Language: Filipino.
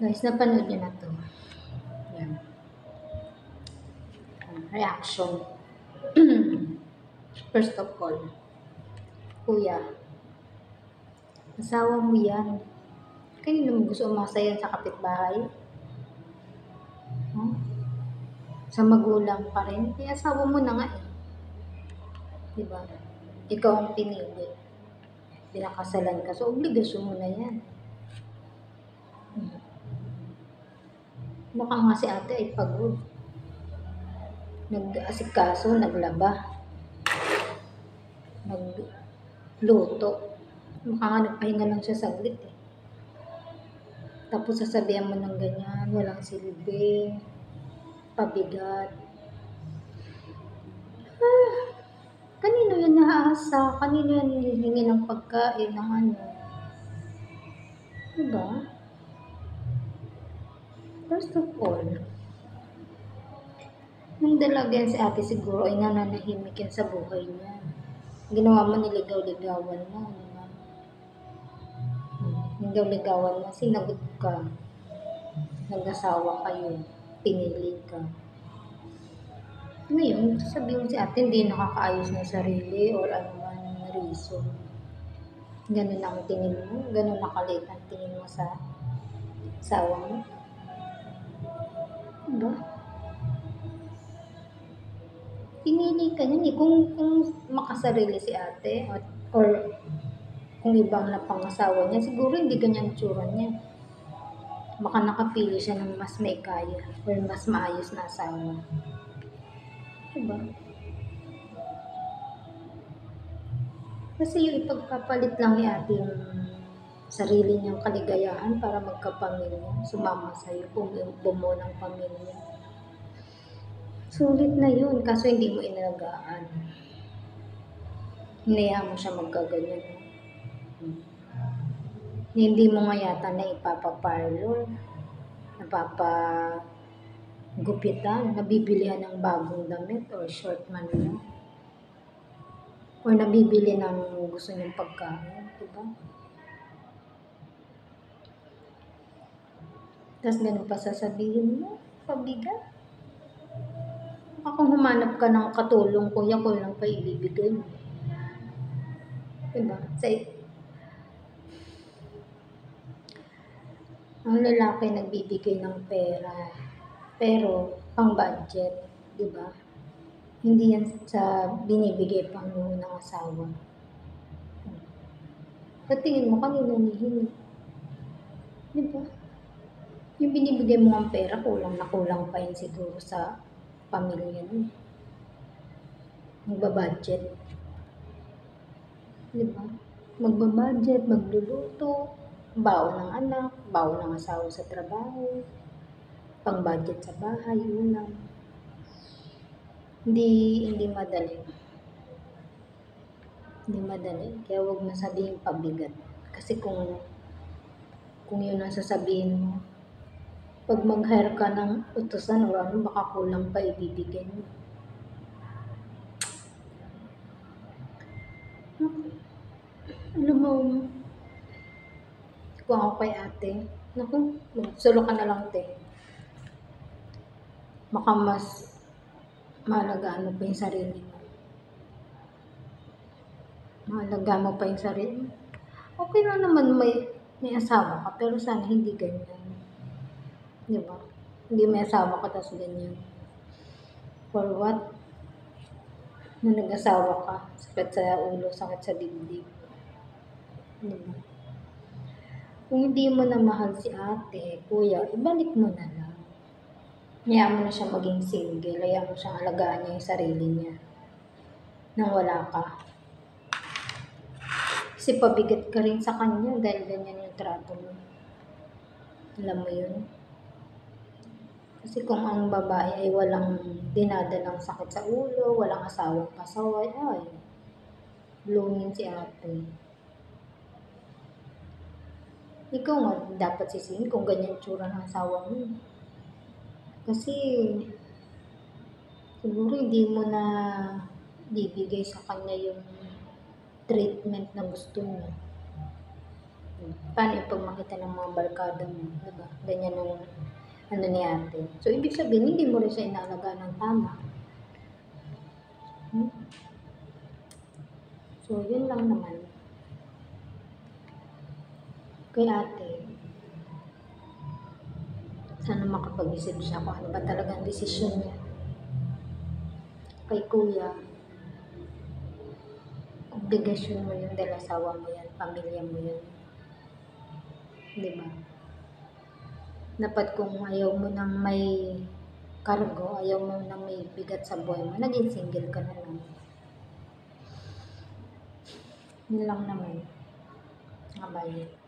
Guys, napanood nyo na to. Yan. Reaction. First of all, kuya, asawa mo yan. Kanino mo gusto umasayan sa kapitbahay? Huh? Sa magulang pa rin? Eh, asawa mo na nga eh. Diba? Ikaw ang pinili. Pinakasalan ka. So, obligasyon mo na yan. Baka nga si ate ay pagod. Nag-asikaso, naglaba. Nagluto. Baka nga nagpahinga lang siya saglit eh. Tapos sasabihan mo ng ganyan, walang silbi, pabigat. Kanino yan naaasa? Kanino yan hinihingi ng pagkain, ng ano? Diba? First of all, nung dalaga yan si ate siguro ay nananahimik yan sa buhay niya. Ginawa mo, niligaw-ligawan mo, diba? Niligaw-ligawan mo, sinagot ka. Nag-asawa kayo, pinili ka. Ngayon, sabihin mo si ate, hindi nakakaayos ng sarili or ano man ng reason. Ganun ang tingin mo, ganun nakaliit ang tingin mo sa asawa mo. Diba? Pinili ka niyan eh. Kung makasarili si ate or kung ibang napangasawa niya, siguro hindi ganyan tsura niya. Baka nakapili siya ng mas may kaya or mas maayos na asawa. Diba? Kasi yung ipagpapalit lang ni ate yung sarili niyang kaligayahan para magkapamilya, sumama sa'yo, bumuo ng pamilya. Sulit na yun, kaso hindi mo inalagaan. Hinayaan mo siya magkaganyan. Hindi mo nga yata na ipapaparlor, napapagupitan, nabibilihan ng bagong damit or short man lang. Or nabibili ng gusto niyong pagkain, diba? Tapos ganun pa sasabihin mo, pabigat. Kung humanap ka ng katulong, kuya, ko lang pa ibibigay mo. Diba? Ang lalaki nagbibigay ng pera, pero pang budget, diba? Hindi yan sa binibigay pang ng asawa. Sa tingin mo, kanino nihingi? Diba? Yung binibigay mo ang pera, kulang na kulang pa yun siguro sa pamilya nun. Magbabudget. Diba? Magbabudget, magluluto, baon ng anak, baon ng asawa sa trabaho, pang-budget sa bahay, ulam. Hindi madali. Hindi madali. Kaya huwag mo sabihin pabigat. Kasi kung yun ang sasabihin mo, pag mag-hire ka ng utusan o ano, baka kulang pa ibibigay mo. Alam mo, kung ako kay ate, naku, solo ka na lang, te. Baka mas maalagaan mo pa yung sarili mo. Maalagaan mo pa yung sarili mo. Okay lang naman may asawa ka, pero sana hindi ganyan. Diba? Hindi may asawa ka, tapos ganyan. For what? Na nag-asawa ka, sakit sa ulo, sakit sa dibdib. Diba? Kung hindi mo na mahal si ate, kuya, ibalik mo na lang. Hayaan mo na siya maging single, hayaan mo siyang alagaan niya yung sarili niya. Nang wala ka. Kasi pabigat ka rin sa kanya dahil ganyan yung trato mo. Alam mo yun? Kasi kung ang babae ay walang dinadalang sakit sa ulo, walang asawang pasaway, ay, blooming si ate. Ikaw nga dapat sisihin kung ganyan tsura ng asawa mo. Kasi siguro hindi mo na bibigay sa kanya yung treatment na gusto niya. Paano yung pag makita ng mga barkada mo, diba? Ganyan ang ano ni ate. So, ibig sabihin, hindi mo rin siya inaalagaan ng tama. Hmm? So, yun lang naman. Kay ate, sana makapag-isip siya kung ano ba talagang desisyon niya. Kay kuya, obligasyon mo yun dahil asawa mo yan, pamilya mo yan. Diba? Dapat kung ayaw mo nang may kargo, ayaw mo nang may bigat sa buhay mo, naging single ka na lang. Yun lang naman. Kabayan.